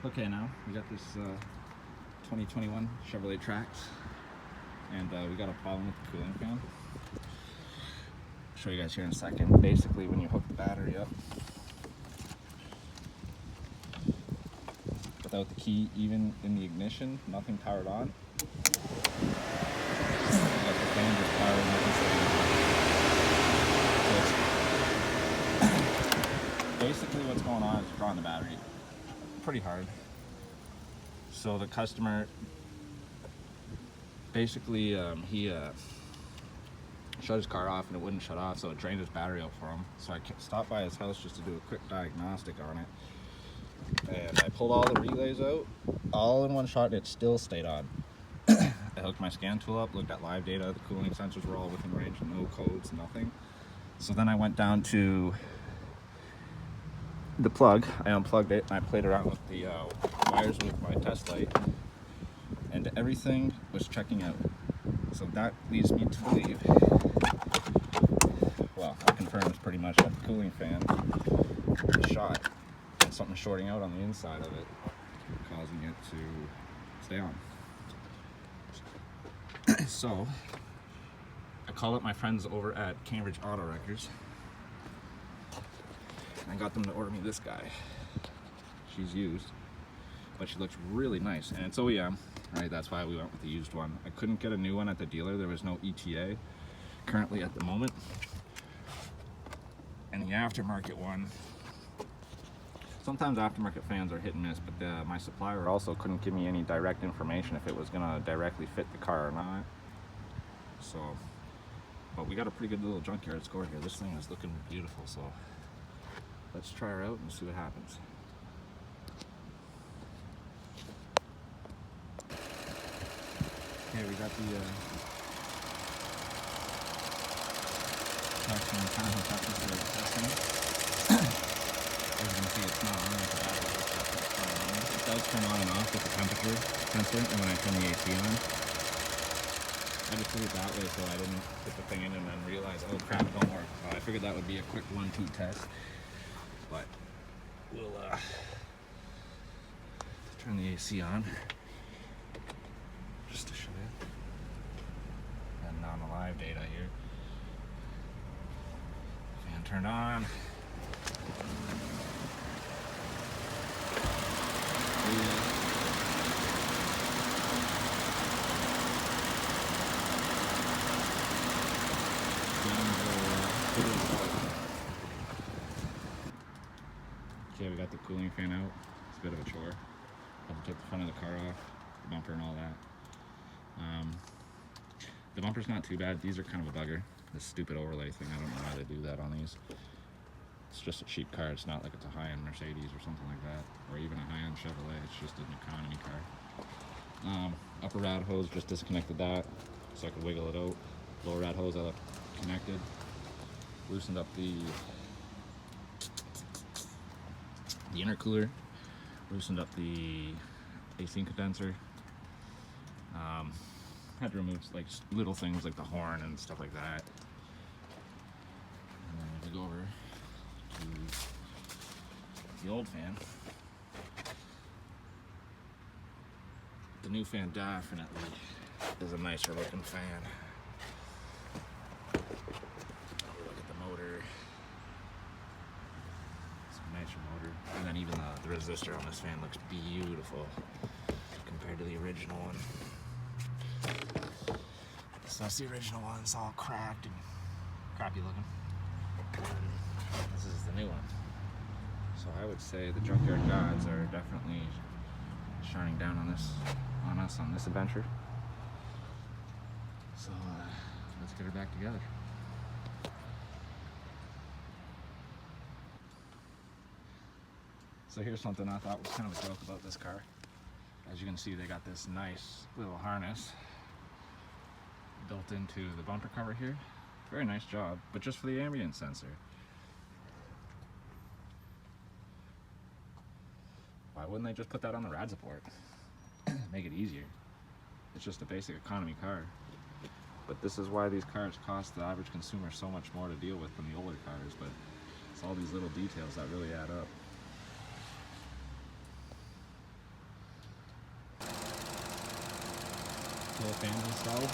Okay, now we got this 2021 Chevrolet Trax, and we got a problem with the cooling fan. I'll show you guys here in a second. Basically, when you hook the battery up without the key even in the ignition, nothing powered on, you got the fan just powering up and so basically what's going on is drawing the battery pretty hard. So the customer basically he shut his car off and it wouldn't shut off, so it drained his battery out for him. So I stopped by his house just to do a quick diagnostic on it, and I pulled all the relays out all in one shot and it still stayed on. I hooked my scan tool up, looked at live data, the cooling sensors were all within range, no codes, nothing. So then I went down to the plug, I unplugged it, and I played around with the wires with my test light, and everything was checking out. So that leads me to believe, well, that confirms pretty much that the cooling fan is shot and something shorting out on the inside of it, causing it to stay on. So I called up my friends over at Cambridge Auto Wreckers. I got them to order me this guy. She's used, but she looks really nice, and it's OEM, right? That's why we went with the used one. I couldn't get a new one at the dealer. There was no ETA currently at the moment. And the aftermarket one, sometimes aftermarket fans are hit and miss, but my supplier also couldn't give me any direct information if it was gonna directly fit the car or not. So, but we got a pretty good little junkyard score here. This thing is looking beautiful, so let's try her out and see what happens. Okay, we got the Trax and Tahoe Texas for testing. As you can see, it's not on with the battery. It does turn on and off with the temperature sensor, and when I turn the AC on. I just did it that way so I didn't put the thing in and then realize, oh crap, it don't work. I figured that would be a quick 1-2 test. But we'll turn the AC on just to show you. And on the live data here. Fan turned on. Okay, we got the cooling fan out. It's a bit of a chore. I have to take the front of the car off, the bumper and all that. The bumper's not too bad. These are kind of a bugger. This stupid overlay thing, I don't know why they do that on these. It's just a cheap car. It's not like it's a high-end Mercedes or something like that, or even a high-end Chevrolet. It's just an economy car. Upper rad hose, just disconnected that so I could wiggle it out. Lower rad hose I left connected. Loosened up the intercooler. Loosened up the AC condenser. Had to remove like little things like the horn and stuff like that. And then we go over to the old fan. The new fan definitely is a nicer looking fan. Look at the motor. It's a nicer motor. And then even the resistor on this fan looks beautiful compared to the original one. So that's the original one. It's all cracked and crappy looking. And this is the new one. So I would say the junkyard gods are definitely shining down on us on this adventure. So let's get her back together. So here's something I thought was kind of a joke about this car. As you can see, they got this nice little harness built into the bumper cover here. Very nice job, but just for the ambient sensor. Why wouldn't they just put that on the rad support? Make it easier. It's just a basic economy car. But this is why these cars cost the average consumer so much more to deal with than the older cars, but it's all these little details that really add up. little fans installed.